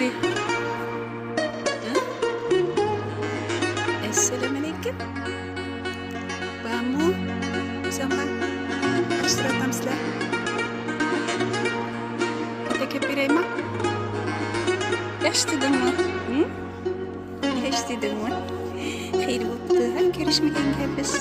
biri. Assalamualaikum. Kamu sama surat sizlar. Aka beraymi? Eshitdingmi? Eshitdingmi? Xeyr bo'pti. Ko'rishmaganga biz.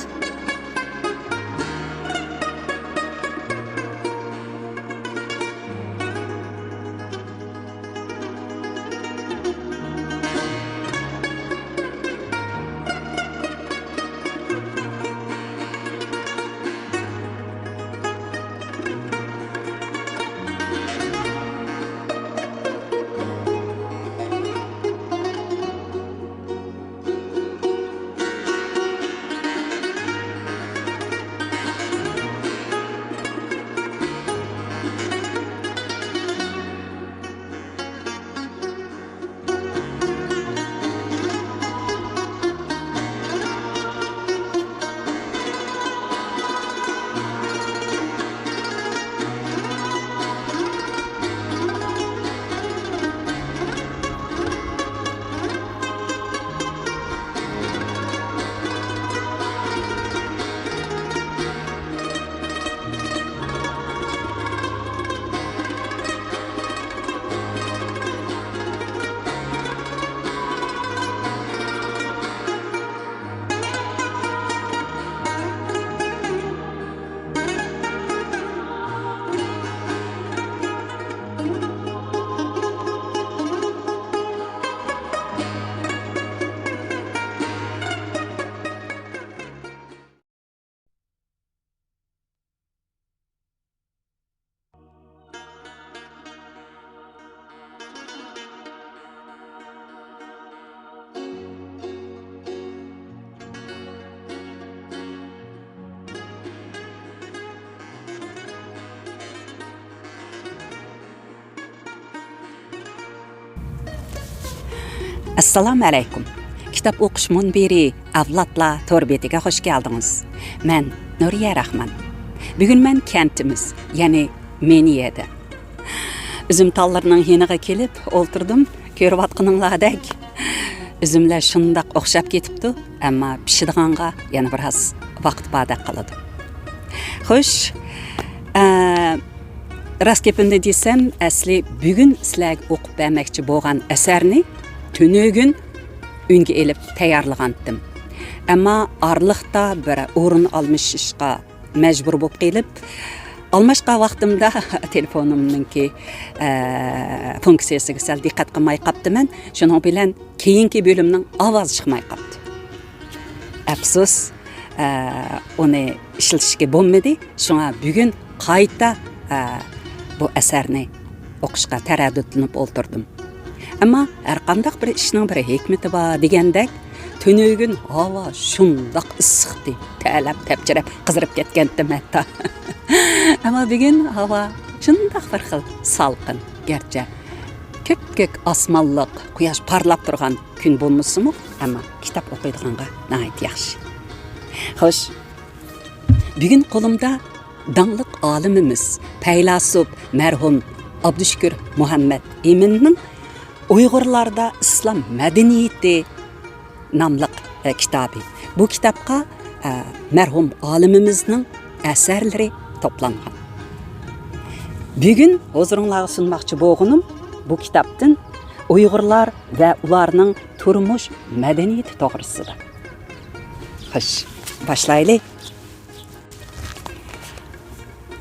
Assalamu alaykum. Kitap o'qish munbiri Avlodlar to'rbetiga xush keldingiz. Men Nuriya Rahman. Bugun men kentimiz, ya'ni Meniyada. Üzüm tallarının yeniga kelib o'ltirdim, ko'rayotganinglardek. Üzümler shundoq o'xshab ketibdi, ammo pishadiganqa yana biroz vaqt bada qiladi. Xo'sh, rost gapimni desam, asli bugun sizlarga o'qib bermoqchi bo'lgan asarni tünügün ünge elip tayarlıgandım. Ama arlıqta bir orun almış işqa mecbur bop gelip, almışqa vaqtimda telefonumnunki funksiyasiga sal diqqat qilmay qapti men. Şunun bilen keyinki bölümnün avaz çıkmay qapti. Afsus, onu işletishga bo'lmadi. Şuna bugün qayta bu asarni o'qishga taraddudlanib o'ltirdim. Ama her qandaq bir işning bir hikmeti var degandek, tünügün hava şundaq ıssiqdi, təlab, təpçirab, qızırıb ketkendim hatta. Ama bugün hava şundaq bir xil salqın, gerçi köp asmanlıq, quyosh parlap turgan kun bolmasımı, ama kitap oquydiganqa nəhayət yaxşı. Xoş, bugün qo'limda danlıq alimimiz, faylasuf, mərhum Abdüşkür Muhammed Emin'nin Uyg'urlarda İslam Medeniyeti namlıq kitabı. Bu kitapqa mərhum alimimizning əsərləri toplanğan. Bugün huzurunuzga sunmoqchi bo'lganim bu kitapdan Uyg'urlar va ularning turmush madaniyati to'g'risida. Xo'sh, boshlaylik.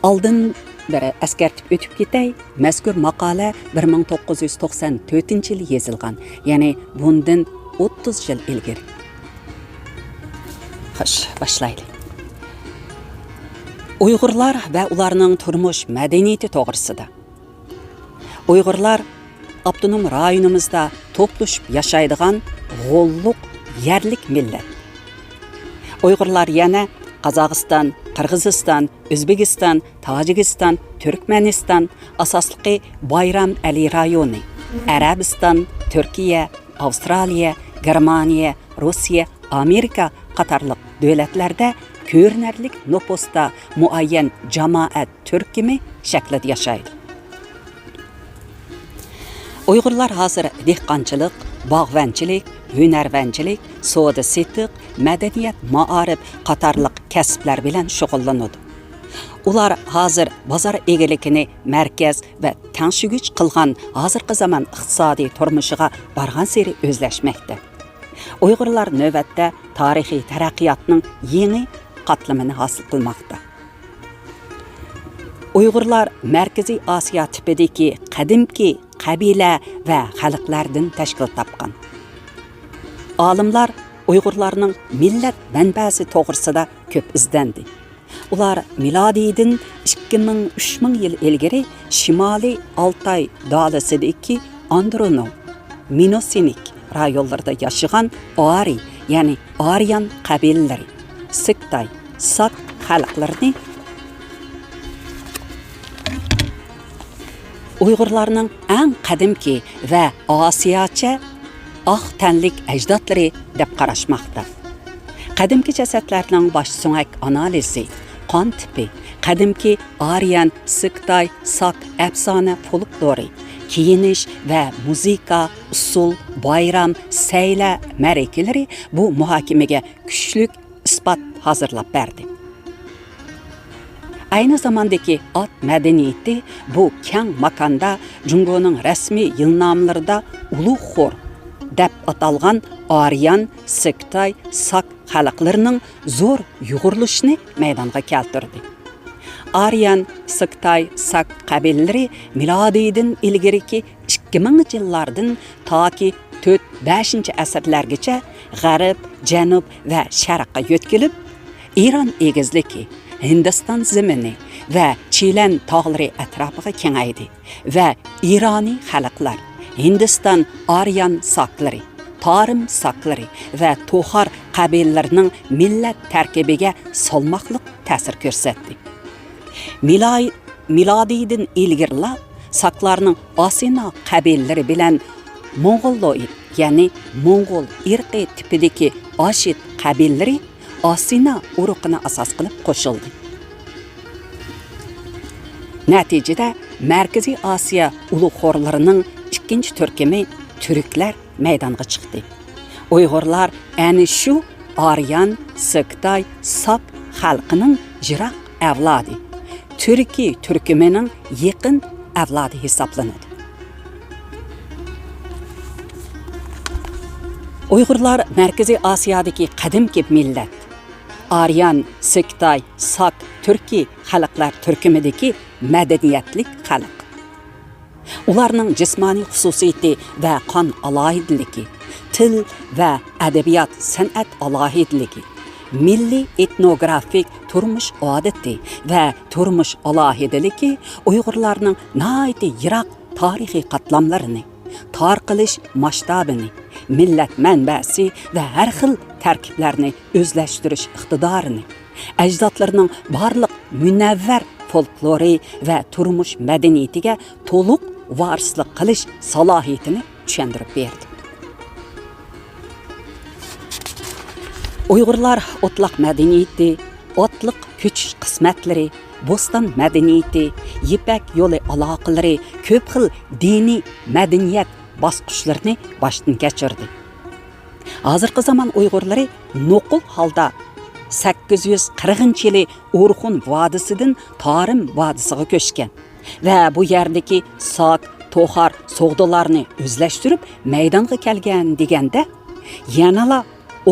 Oldin bir askartib o'tib ketay. Mazkur maqola 1994-yil yozilgan, ya'ni bundan 30 yil ilgari. Xo'sh, boshlaylik. Uyg'urlar va ularning turmush madaniyati to'g'risida. Uyg'urlar Abdunum rayonimizda to'plashib yashaydigan g'olluq yerlik millat. Uyg'urlar yana Qozog'iston, Qirg'iziston, O'zbekiston, Tojikiston, Turkmaniston, asosliqi Bayram Ali rayoni, Arabiston, Turkiya, Avstraliya, Germaniya, Rossiya, Amerika qatorliq davlatlarda ko'rinarlik nüfusda muayyan jamoat turkumi shaklida yashaydi. Uyg'urlar hozir dehqonchilik, bog'vanchilik, hunarvanchilik, savdo setiq, madaniyat, ma'arif qatorliq kasblar bilan shug'ullanadi. Ular hozir bozor egiligini markaz va tanshugich qilgan hozirgi zamon iqtisodiy turmushiga borgan sari o'zlashmoqda. Uyg'urlar navbatda tarixiy taraqqiyotning yangi qatlamini hosil qilmoqda. Uyg'urlar Markaziy Osiyo tipidagi qadimki qabila va xalqlardan tashkil topgan. Olimlar Uyg'urlarning millat manbasi to'g'risida ko'p izlandi. Ular milodiydan 2000-3000 yil ilgari Shimoliy Altay dalasidagi Andronov, Minosinik rayonlarida yashagan Ari, ya'ni Aryan qabilalari, Siktay, Sak xalqlarini Uyg'urlarning eng qadimki va Osiyocha oq tanlik ajdodlari deb qarashmoqda. Qadimki jasadlarning bosh so'ngak analizi, qon tipi, qadimki Aryan, Siktay, Sak afsona folklori, kiyinish va muzika, usul, bayram, sayla ma'rakalari bu muhokamaga kuchli isbot hozirlab berdi. Aynı zamandaki at madaniyati bu keng makonda Jungoning rasmiy yilnomlarida ulug' xor deb atalgan Aryan, Siktay, Sak xalqlarining zo'r yug'urilishini maydonga keltirdi. Aryan, Siktay, Sak qabilalari milodiydan ilgariki 2000 yillardan toki 4-5 asrlargacha G'arb, Janub va Sharqqa yo'tkilib, Iron egizligi, Hindiston zemini va Chilan tog'lari atrofiga kengaydi va Ironiy xalqlar, Hindiston Aryan saklari, Tarim saklari va To'xar qabilalarining millat tarkibiga salmoqli ta'sir ko'rsatdi. Milodiydan ilgirlab saklarning Asina qabilalari bilan Mongoloid, ya'ni Mongol irqi tipidagi Ashit qabilalari Asina uruqini asos qilib qo'shildi. Natijada Markaziy Osiyo ulug'xo'rlarining ikkinchi turkumi turklar maydonga chiqdi. Uyg'urlar ana shu Aryan, Siktay, Sak xalqining jiroq avlodi, turki turkumining yaqin avlodi hisoblanadi. Uyg'urlar Markaziy Osiyodagi qadimki millat. Aryan, Siktay, Sak, turki xalqlar turkumidagi madaniyatlik xalq. Ularning jismoniy xususiyati va qon alohidligi, til va adabiyot san'at alohidligi, milliy etnografik turmush odati va turmush alohidaligi Uyg'urlarning nihoyat yiroq tarixiy qatlamlarini, tarqalish masshtabini, millat manbasi va har xil tarkiblarni o'zlashtirish iqtidorini, ajdodlarning barliq munavvar folklori va turmush madaniyatiga to'liq varislik qilish salohiyatini tushuntirib berdi. Uyg'urlar o'tliq madaniyati, otliq ko'chish qismatlari, bo'ston madaniyati, Yipak yo'li aloqalari, ko'p xil diniy madaniyat bosqichlarini boshdan kechirdi. Hozirgi zamon Uyg'urlari nuqul holda 840-yili O'rxun vodisidan Tarim vodisiga ko'chgan va bu yerdagi Sak, To'xar so'g'dolarni o'zlashtirib maydonga kelgan deganda, yanala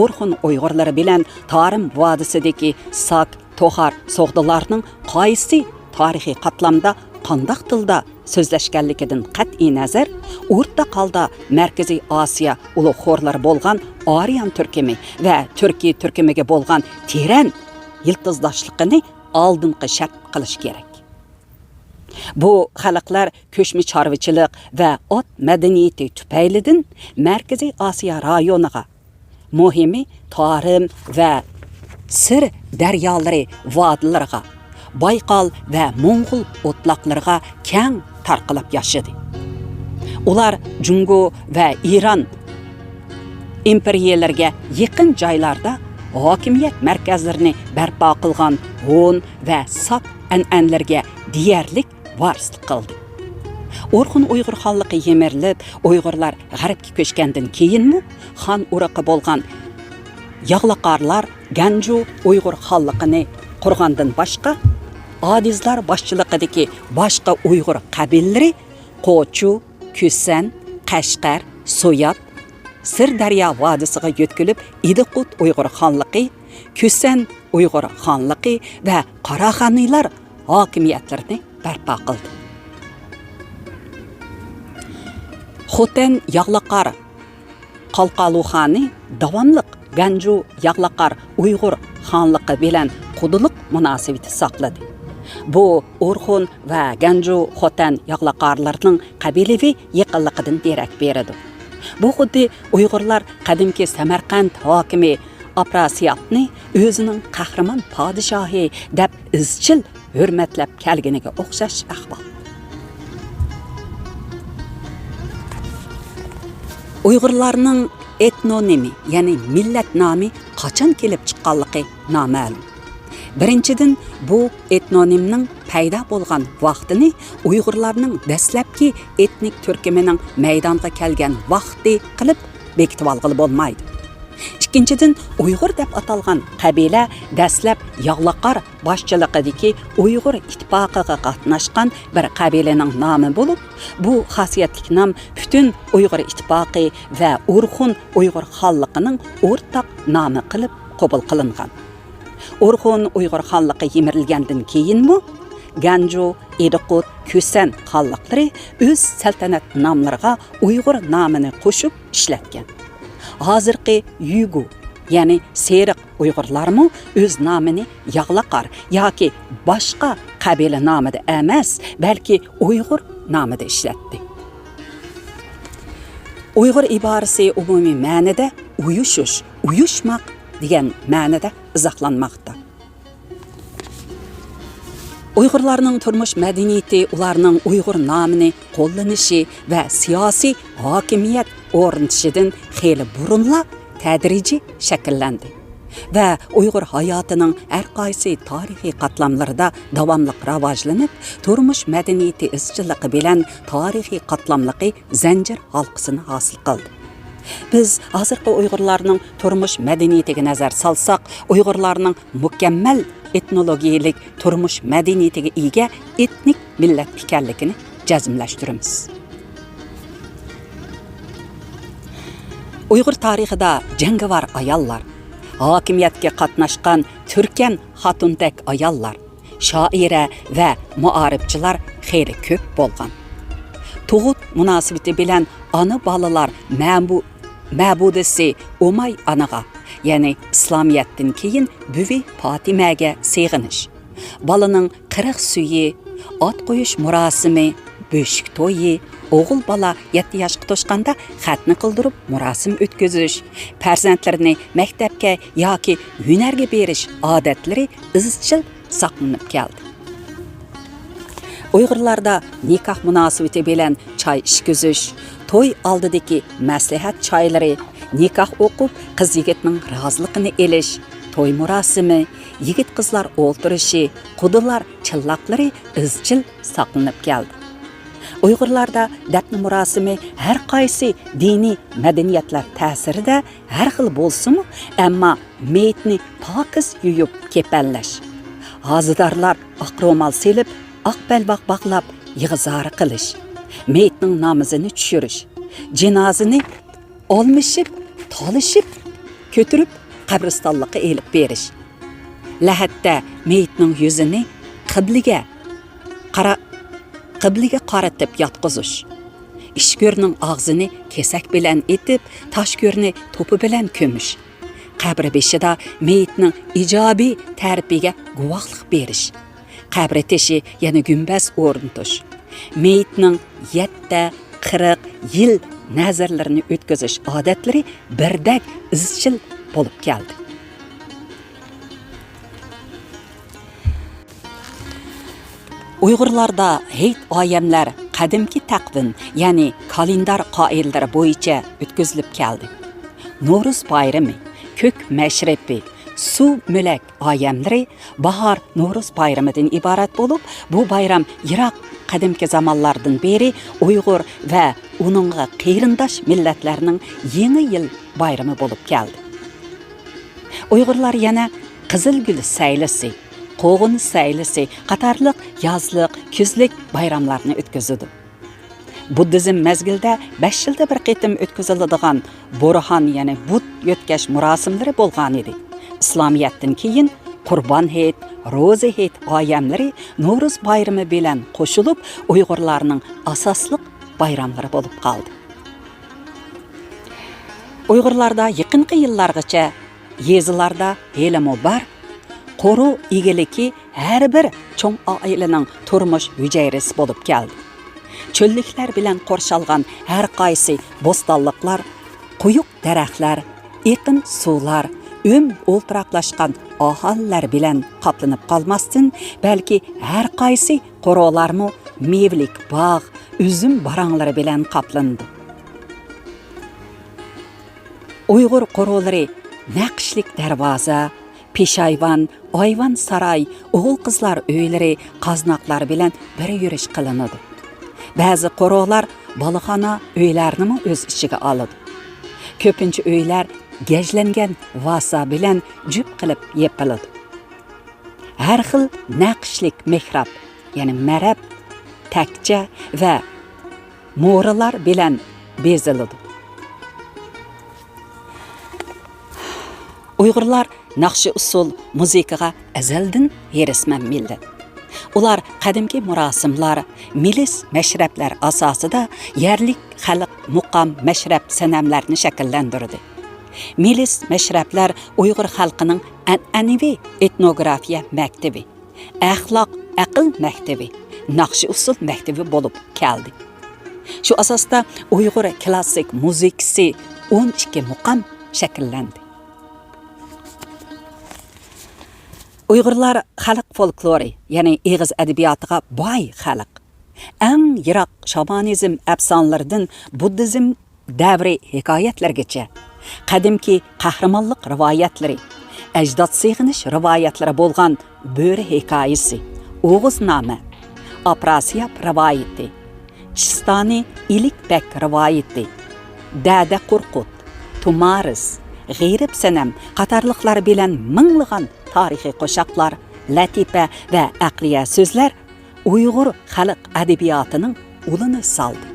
O'rxun Uyg'urlari bilan Tarim vodisidagi Sak, To'xar so'g'dolarining qaysi tarixiy qatlamda qandaq tilda so'zlashganligidan qat'iy nazar, o'rta qalda Markaziy Osiyo ulug'xo'rlari bo'lgan Aryan turkumi va Turkiy turkumiga bo'lgan teran yiltizdoshligini oldingi shart qilish kerak. Bu xalqlar ko'chma chorvachilik va ot madaniyati tufaylidan Markaziy Osiyo rayoniga, muhimi Tarim va Sir daryolari vodilariga, Bayqal va Mong'ol o'tloqlariga keng tarqalib yashadi. Ular Jungo va Iran imperiyalariga yaqin joylarda hokimiyat markazlarini barpo qilgan Hun va Sak an'anlarga deyarlik varislik qildi. Orxun Uyg'ur xonligi yemirilib, Uyg'urlar g'arbga ko'chgandan keyinmi xon urug'i bo'lgan Yağlaqarlar Ganju Uyg'ur xonligini qurgandan boshqa Adizlar boshchiligidagi boshqa Uyg'ur qabilalari Qo'chu, Kusan, Qashqar, Soyat, Sirdaryo vodisiga yo'tkilib Idiqut Uyg'ur xonligi, Kusan Uyg'ur xonligi va Qarag'aniylar hokimiyatlarini barpo qildi. Xotan Yağlaqar Qalqaluxani davomliq Ganju Yağlaqar Uyg'ur xonligi bilan quduliq munosabati saqladi. Bu Orxun va Ganju Xotan Yağlaqarlarning qabilaviy yaqinligidan derak beradi. Bu xuddi Uyg'urlar qadimki Samarqand hokimi Aprasiyatni o'zining qahramon podshohi deb izchil hurmatlab kelganiga o'xshash ahvol. Uyg'urlarning etnonimi, ya'ni millat nomi qachon kelib chiqqanligi noma'lum. Birinchidan, bu etnonimning paydo bo'lgan vaqtini Uyg'urlarning dastlabki etnik turkumining maydonga kelgan vaqti qilib bekitib olg'ili bo'lmaydi. Ikkinchidan, Uyg'ur deb atalgan qabila dastlab Yağlaqar boshchiligidagi Uyg'ur ittifoqiga qatnashgan bir qabilaning nomi bo'lib, bu xosiyatli nom butun Uyg'ur ittifoqi va Orxun Uyg'ur xonligining o'rtaq nomi qilib qabul qilingan. Orxun Uyg'ur xonligi yemirilgandan keyinmi Ganju, Idiqut, Kusan xonliklari o'z saltanat nomlariga Uyg'ur nomini qo'shib ishlatgan. Hozirgi Yugu, ya'ni Seriq Uyg'urlarmi o'z nomini Yağlaqar yoki boshqa qabila nomida emas, balki Uyg'ur nomida ishlatdi. Uyg'ur iborasi umumiy ma'noda uyushish, uyushmaq degan ma'noda izohlanmoqda. Uyg'urlarning turmush madaniyati ularning Uyg'ur nomini qo'llanishi va siyosiy hokimiyat o'rnatishidan xeyli burunla tadrijiy shakllandi va Uyg'ur hayotining har qaysi tarixiy qatlamlarida davomli rivojlanib, turmush madaniyati izchilligi bilan tarixiy qatlamligi zanjir halqasini hosil qildi. Biz hozirgi Uyg'urlarning turmush madaniyatiga nazar solsak, Uyg'urlarning mukammal etnologiyalik turmush madaniyatiga ega etnik millat ekanligini jazmlashtiramiz. Uyg'ur tarixida jangovar ayollar, hokimiyatga qatnashgan turkan xotundak ayollar, shoira va muarifchilar xeyli ko'p bo'lgan. Tug'ut munosabati bilan ona bolalar ma'budasi Umay anaga, ya'ni İslamiyatdan keyin buvi Fatimaga seg'inish, bolaning 40 suyi, ot qo'yish murosimi, bo'shik to'yi, o'g'il bola 7 yoshga to'shqanda xatni qildirib murosim o'tkazish, farzandlarini maktabga yoki hunarga berish odatlari izchil saqlanib keldi. Uyg'urlarda nikoh munosabati bilan choy ishkizish, to'y oldidagi maslahat choylari, nikoh o'qib qiz yigitning roziligini elish, to'y murosimi, yigit qizlar o'ltirishi, qudilar chillaqlari izchil saqlanib keldi. Uyg'urlarda dafn murosimi har qaysi diniy madaniyatlar ta'sirida har xil bo'lsa-mu, ammo meyitni pokiz yuyib kepanlash, hozidorlar oq ro'mol selib, oq balvoq bog'lab yig'izori qilish, meyitning namozini tushirish, jinozini olmishib, tolishib, ko'tirib qabristonlikqa elib berish, lahatda meyitning yuzini qibliga qaratib yotqizish, ishko'rning og'zini kesak bilan etib, toshko'rni to'pi bilan ko'mish, qabri beshida meyitning ijobiy tarifiga guvohlik berish, qabri teshi yana gumbaz o'rnatish, meyitning 7-40 yil nazarlarini o'tkazish odatlari birdak izchil bo'lib keldi. Uyg'urlarda hayit oyamlar qadimki taqvim, ya'ni kalendar qoidalari bo'yicha o'tkazilib keldi. No'ruz bayrami, ko'k mashrabi, suv mülek ayamlari bahar No'ruz bayramidan iborat bo'lib, bu bayram yiroq qadimki zamonlardan beri Uyg'ur va uningga qeyrindosh millatlarning yangi yil bayrami bo'lib keldi. Uyg'urlar yana Qizilgul saylisi, Qo'g'in saylisi qatorliq yozliq, kuzlik bayramlarni o'tkazadi. Buddizm mezgilda 5 yilda bir qitim o'tkaziladigan Bo'rxon, ya'ni but yotkash murosimlari bo'lgan edi. İslamiyatdan keyin Qurban hayit, Ro'za hayit oyamlari No'ruz bayrami bilan qo'shilib, Uyg'urlarning asosliq bayramlari bo'lib qoldi. Uyg'urlarda yaqinqi yillargacha yezilarda helamo bar, qo'ru egiliki har bir cho'ng oilaning turmush hujayrasi bo'lib keldi. Cho'lliklar bilan qo'rshalgan har qaysi bo'stonliqlar, quyuq daraxtlar, iqin suvlar, o'ltiraqlashgan aholilar bilan qoplanib qolmasdan, balki har qaysi qo'rolarmi mevlik bog', üzüm baranglari bilan qoplandi. Uyg'ur qo'rolari naqshlik darvoza, peshayvon, ayvon saroy, o'g'il qizlar uylari, qaznaqlar bilan bir yurish qilinadi. Ba'zi qo'rolar boloxona uylarini o'z ichiga oladi. Ko'pincha uylar gajlangan vasa bilan jup qilib yepiladi. Har xil naqshlik mehrab, ya'ni marab, takcha va mo'rilar bilan bezaladi. Uyg'urlar naqshi usul musiqaga azaldan herisman millat. Ular qadimki murosimlar, milis mashrablar asosida yerlik xalq muqam mashrab sanamlarini shakllantirdi. Milis mashrablar Uyg'ur xalqining an'anaviy etnografiya maktabi, axloq aql maktabi, naqshi usul maktabi bo'lib keldi. Shu asosda Uyg'ur klassik musiqasi 12 muqam shakllandi. Uyg'urlar xalq folklori, ya'ni eg'iz adabiyotiga boy xalq. Eng yiroq shamanizm afsonalaridan buddizm davri hikoyatlargacha, qadimki qahramonlik rivoyatlari, ajdod sig'inish rivoyatlari bo'lgan Bo'ri hikoyasi, O'g'iznoma, Aprasiyab rivoyati, Chistoni Ilikbek rivoyati, Dada Qurqut, Tumaris, G'ayrib sanam qatorliqlar bilan minglagan tarixiy qo'shiqlar, latifa va aqliya so'zlar Uyg'ur xalq adabiyotining ulini soldi.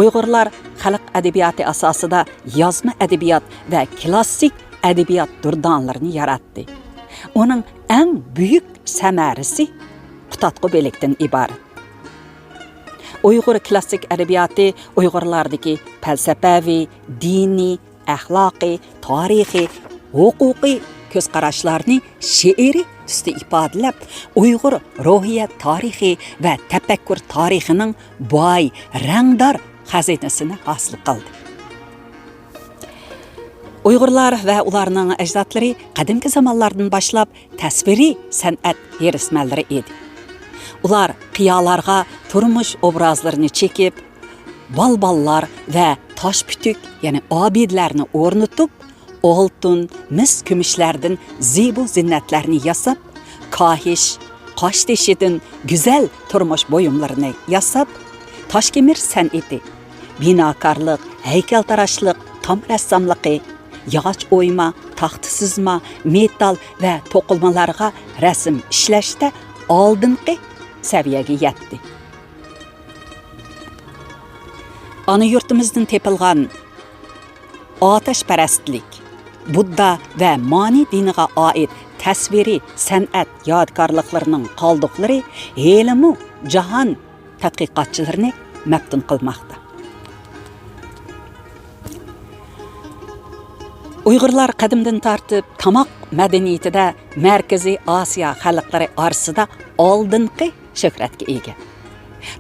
Uyg'urlar xalq adabiyoti asosida yozma adabiyot va klassik adabiyot durdonlarini yaratdi. Uning eng buyuk samarasi Qutatqu belikdan iborat. Uyg'ur klassik adabiyoti Uyg'urlardagi falsafaviy, diniy, axloqiy, tarixiy, huquqiy ko'z qarashlarni she'riy tusda ifodalab, Uyg'ur ruhiyat tarixi va tafakkur tarixining boy, rangdor xazinasini hosil qildi. Uyg'urlar va ularning ajdodlari qadimki zamonlardan boshlab tasviriy san'at herismanlari edi. Ular qiyolarga turmush obrazlarini chekib, balballar va tosh putuk, ya'ni obidlarni o'rnatib, oltin, mis kumushlardan zibu zinnatlarni yasab, kahish, qosh teshidan go'zal turmush buyumlarini yasab, toshkemir san'ati, binokorlik, haykaltarashlik, tom rassomligi, yog'och o'yma, taxt sizma, metal va to'qilmalarga rasm ishlashda oldingi saviyaga yetdi. Ana yurtimizdan tepilgan otashparastlik, Budda va Mani diniga oid tasviriy san'at yodgorliklarining qoldiqlari helimu jahon tadqiqotchilarini maftun qilmoqda. Uyg'urlar qadimdan tortib tomoq madaniyatida Markaziy Osiyo xalqlari orasida oldingi shuhratga ega.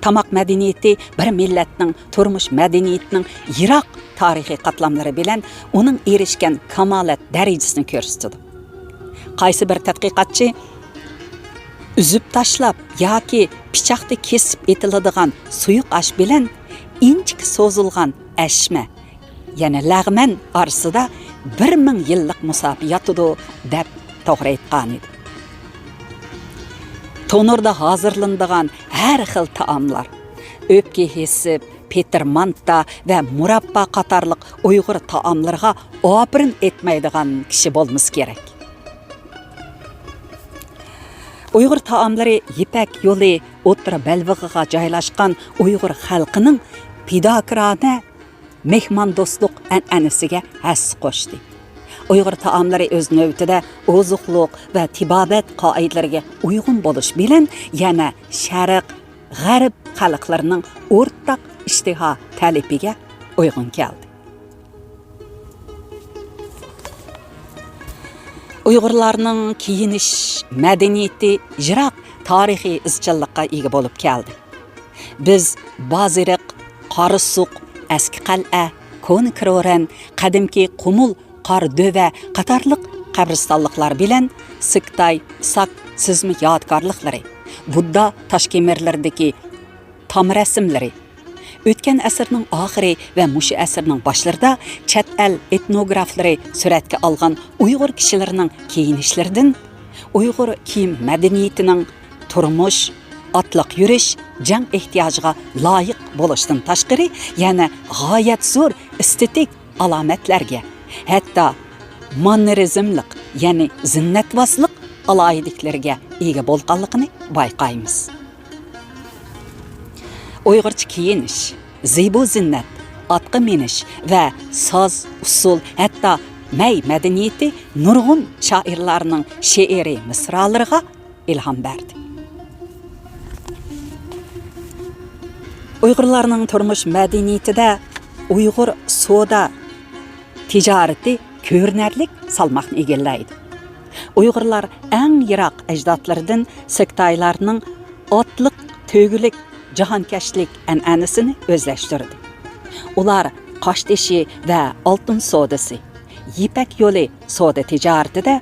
Tomoq madaniyati bir millatning turmush madaniyatining yiroq tarixiy qatlamlari bilan uning erishgan kamolat darajasini ko'rsatdi. Qaysi bir tadqiqotchi uzib tashlab yoki pichoqda kesib etiladigan suyuq osh bilan inchik so'zilgan ashma, ya'ni lag'man orasida 1000 yillik musafiyatudu deb to'g'ri aytgan edi. Tonurda hazırlandıgan her xil taamlar, öpke hesip, petermanta ve murabba qatarlıq Uyghur taamlarga apırın etmeydigan kişi bolmamız gerek. Uyghur taamları Yipek yolu O'rta Belvig'iga joylashgan Uyghur xalqining pidokirona mehmondostlik an'anasiga has qo'shdi. Uyghur taamları öz növbətində ozuqluq və tibabat qoidalariga uyğun bo'lish bilan yana Sharq, G'arb xalqlarining o'rtaq ishtiha talebiga uyğun keldi. Uyg'urlarning kiyinish madaniyati yiroq tarixiy izchillikqa ega bo'lib keldi. Biz Boziriq, Qorisuq, Eski qal'a, Ko'ni Kiroran, qadimki Qumul, Qardöva qatarlıq qabristonliklar bilan Siktay, Sak sizmi yodgorliklari, Budda tashkemirlaridagi tam rasmlari, o'tgan asrning oxiri va mushi asrning boshlarida chet el etnograflari suratga olgan Uyg'ur kishilarining kiyinishlaridan Uyg'ur kiyim madaniyatining turmush, otliq yurish, jang ehtiyojiga loyiq bo'lishdan tashqari yana g'oyat zo'r estetik alomatlarga, hatto mannerizmlik, ya'ni zinnatvoslik aloyidliklarga ega bo'lganligini bayqaymiz. Uyg'urcha kiyinish, zibu zinnat, atqa minish va soz, usul, hatto may madaniyati nurg'un shoirlarning she'riy misralariga ilhom berdi. Uyg'urlarning turmush madaniyatida Uyg'ur soda tijareti ko'rinarlik salmoqni egallaydi. Uyg'urlar eng yiroq ajdodlaridan Siktaylarning otliq, to'gilik, jahonkashlik an'anasini o'zlashtirdi. Ular qoshtishi va oltin sodasi, Yipek yo'li soda tijoratida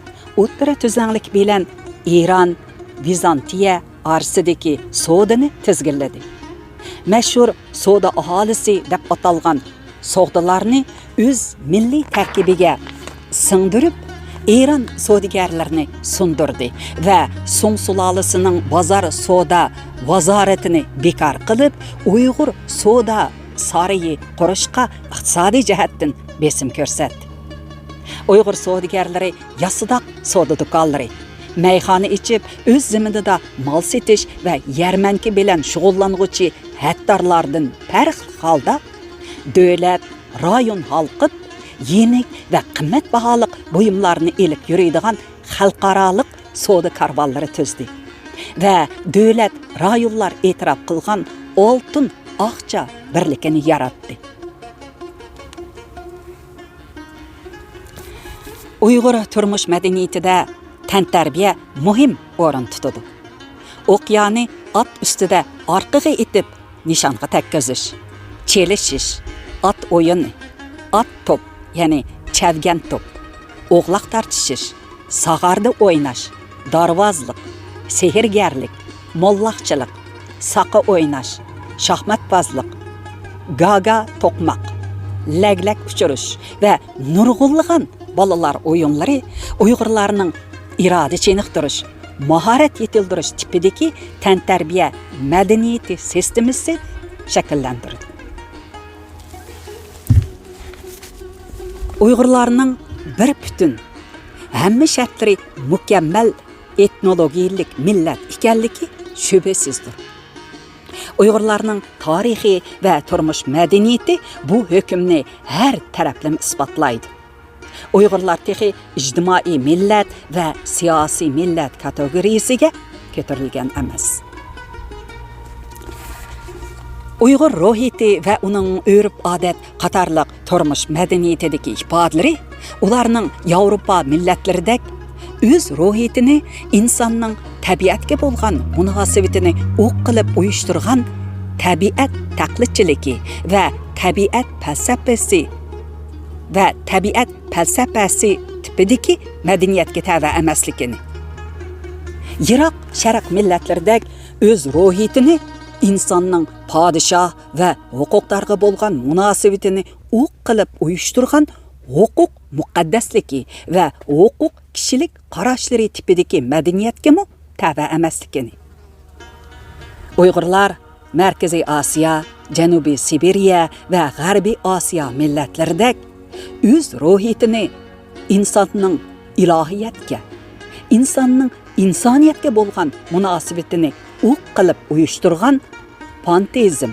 o'ttira tuzanglik bilan Eron, Vizantiya orasidagi sodani tizginladi. Mashhur soda aholisi deb atalgan sog'dalarni o'z milliy tarkibiga singdirib, Eron savdogarlarini sundirdi va So'ng sulolasining bozor soda vazoratini bekor qilib, Uyg'ur soda sarayi qurishga iqtisodiy jihatdan besim ko'rsatdi. Uyg'ur savdogarlari yasidoq soda do'konlari, mayxona ichib, o'z ziminida mol setish va yarmanki bilan shug'ullanuvchi hattorlardan farqli holda davlat, rayon halqib, yenik va qimmatbaholiq buyumlarni elib yuradigan xalqaroliq savdo karvonlari tuzdi va davlat, rayonlar e'tirof qilgan oltin aqcha birligini yaratdi. Uyg'ur turmush madaniyatida tantarbiya muhim o'rin tutadi. O'qyani at ustida orqaga etib nishonga takkazish, chelishish, at o'yini, at top, ya'ni chavgan top, o'g'loq tartishish, sag'arda o'ynash, darvozlik, sehrgarlik, mollaqchilik, saqa o'ynash, shaxmatbozlik, gaga to'qmoq, laglak uchirish va nurg'unlagan bolalar o'yinlari Uyg'urlarning iroda cheniqtirish, mahorat yetildirish tipidagi tantarbiya madaniyati sistemasi shakllantirdi. Uyg'urlarning bir butun, hamma shartlari mukammal etnologiyalik millat ekanligi shubhasizdir. Uyg'urlarning tarixiy va turmush madaniyati bu hukmni har taraflama isbotlaydi. Uyg'urlar texi ijtimoiy millat va siyosiy millat kategoriyasiga ko'tarilgan emas. Uyg'ur ruhiyati va uning urf-odat qatorliq turmush madaniyatidagi ifodalari ularning Yevropa millatlaridek o'z ruhiyatini insonning tabiatga bo'lgan munosabatini o'q qilib uyushtirgan tabiat taqlidchiligi va tabiat falsafasi tipidagi madaniyatga tava emasligini, yiroq sharq millatlaridek o'z ruhiyatini insonning podshoh va huquqlarga bo'lgan munosabatini o'q qilib uyushtirgan huquq muqaddasligi va huquq kishilik qarashlari tipidagi madaniyatga tava emasligini. Uyg'urlar Markaziy Osiyo, Janubiy Sibiriya va G'arbiy Osiyo millatlaridek o'z ruhiyatini insonning ilohiyatga, insonning insoniyatga bo'lgan munosabatini o'q qilib uyushtirgan panteizm,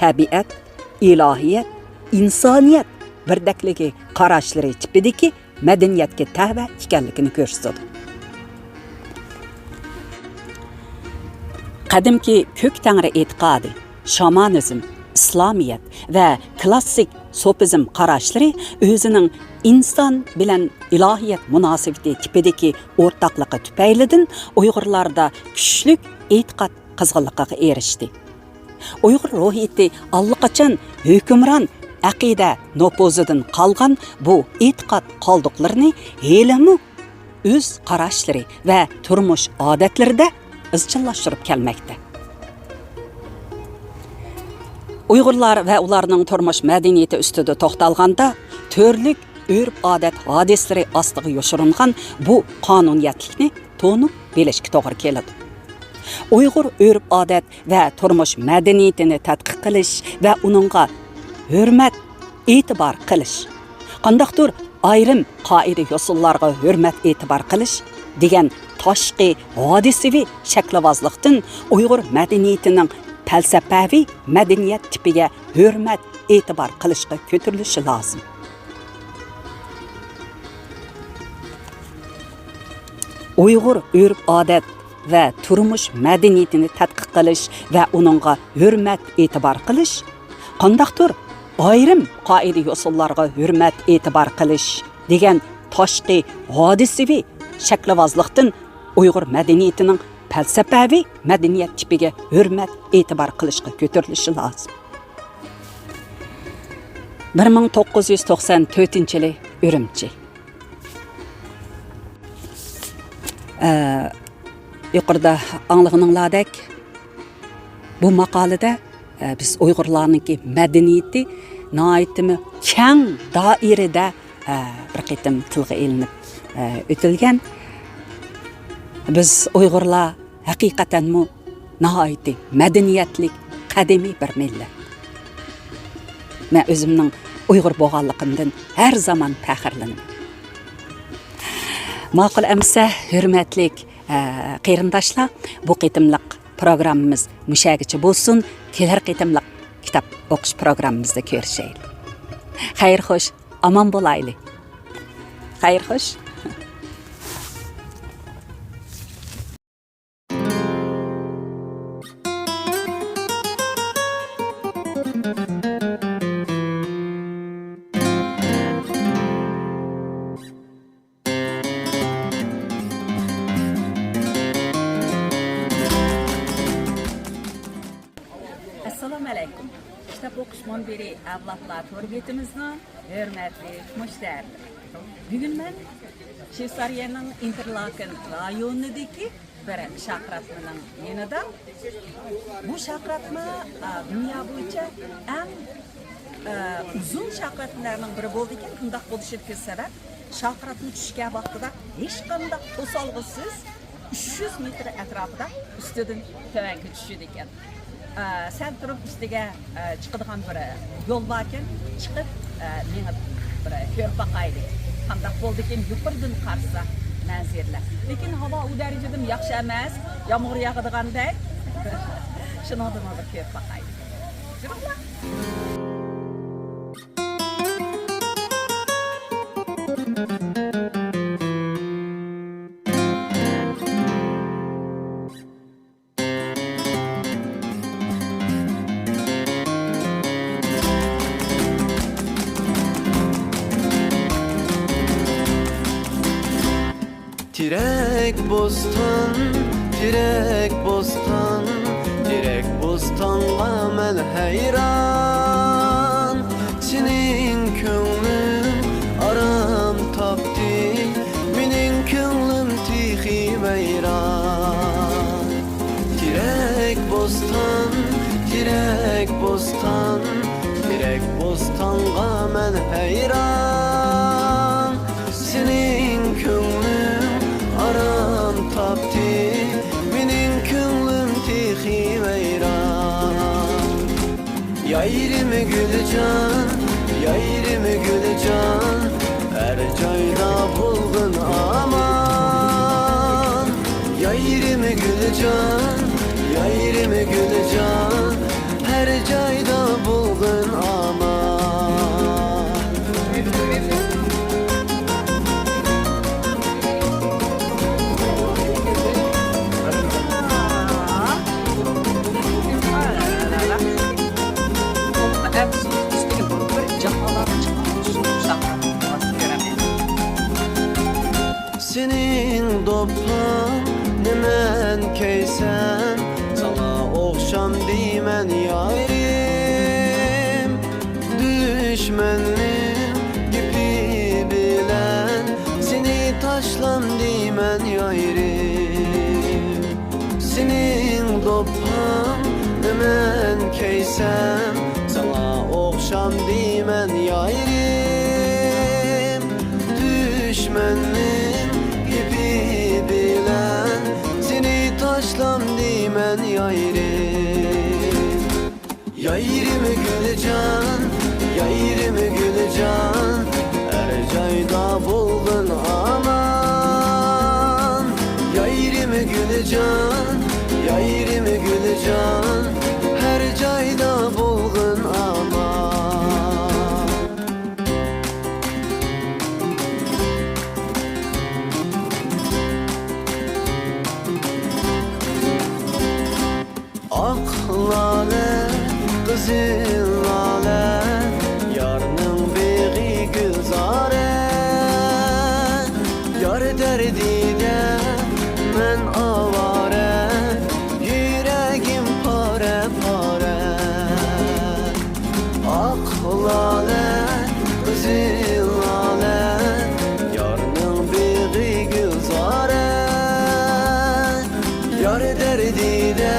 tabiat, ilohiyat, insoniyat birdakligi qarashlari tipidagi madaniyatga tava ekanligini ko'rsatadi. Qadimki ko'k tangri e'tiqodi, shamanizm, islomiyat va klassik sofizm qarashlari o'zining inson bilan ilohiyat munosabati tipidagi o'rtoqligi tufaylidan Uyg'urlarda kuchli e'tiqod qizg'inligiga erishdi. Uyg'ur ruhiyati allaqachon hukmron aqida nopozidan qolgan bu e'tiqod qoldiqlarini helimu o'z qarashlari va turmush odatlarida izchillashtirib kelmoqda. Uyg'urlar va ularning turmush madaniyati ustida to'xtalganda turlik urf-odat hodislari ostiga yoshiringan bu qonuniyatlikni to'nib bilishga to'g'ri keladi. Uyg'ur urf-odat va turmush madaniyatini tadqiq qilish va uningga hurmat, e'tibor qilish, qandaqdir ayrim qoida usullarga hurmat, e'tibor qilish degan tashqi hodisaviy shaklavozlikdan Uyg'ur madaniyatining falsafaviy madaniyat tipiga hurmat, e'tibor qilishga ko'tarilishi lozim. Uyg'ur urf-odat va turmush madaniyatini tadqiq qilish va uningga hurmat, e'tibor qilish, qandaqdir ayrim qoida usullarga hurmat, e'tibor qilish degan tashqi hodisaviy shaklavozlikdan Uyg'ur madaniyatining falsafaviy madaniyat tipiga hurmat, e'tibor qilishga ko'tarilishi lozim. 1994-yili Urumchi. Yuqorida anglag'aninglardek bu maqolada biz Uyg'urlarning madaniyati noyatimi keng doirada bir qitim tilga ilinib o'tilgan. Biz Uyg'urlar haqiqatanmi nihoyatda madaniyatlik qadimiy bir millat. Men o'zimning Uyg'ur bo'lganligimdan har zaman faxrlanaman. Ma'qul amsa, hurmatli qarindoshlar, bu qitimliq programmamiz mushagicha bo'lsin. Kelar qitimliq kitob o'qish programmamizda ko'rishaylik. Xayr xo'sh, omon bo'laylik. Xayr xo'sh. Assalomu alaykum. Kitob o'qish munbiri avlodlar to'rbetimizning hurmatli mushtari. Bugun men Shveysariyaning Interlaken rayonidagi bir shahratning yanida. Bu shahratma dunyo bo'yicha eng uzun shahratlarning biri bo'ldi ekan. Bundaq bo'lishiga sabab shahratning tushgan vaqtida hech qanday to'solg'isiz 300 metr atrofida ustidan tovanga tushdi ekan. Sen turib ustiga chiqadigan bir yo'l bor ekan, chiqib menga bir ko'rib boqaylik. Qanday bo'ldi ekan yuqoridan qarasa manzarlar. Lekin havo u darajada yaxshi emas, yomg'ir yog'adigandek. Shundan bir ko'rib boqaylik. Tirek bostan, tirek bostan, tirek bostanğa men hayran. Senin könglün aram tapdı, mening könglim tixi vayran. Tirek bostan, tirek bostan, tirek bostanğa men hayran. Yayrimi gülcan, yayrimi gülcan, her joyda bulgun aman. Yayrimi gülcan, yayrimi gülcan, her joyda bulgun aman. Senin doppan nemen keysen, sana okşam deymen yarim. Düşmenim gibi bilen, seni taşlam deymen yarim. Senin doppan nemen keysen, sana okşam deymen yarim. Düşmenim gibi bilen, seni taşlam deymen yayrım. Yayrimi gülcan, yayrimi gülcan, her joyda bulgun aman. Yayrimi gülcan, yayrimi gülcan, her joyda bulgun aman. Ak lale, kızıl lale, yarının beği gülzare. Yar derdine men avare, yüreğim pare pare. Ak lale, kızıl lale, yarının beği gülzare. Yar derdine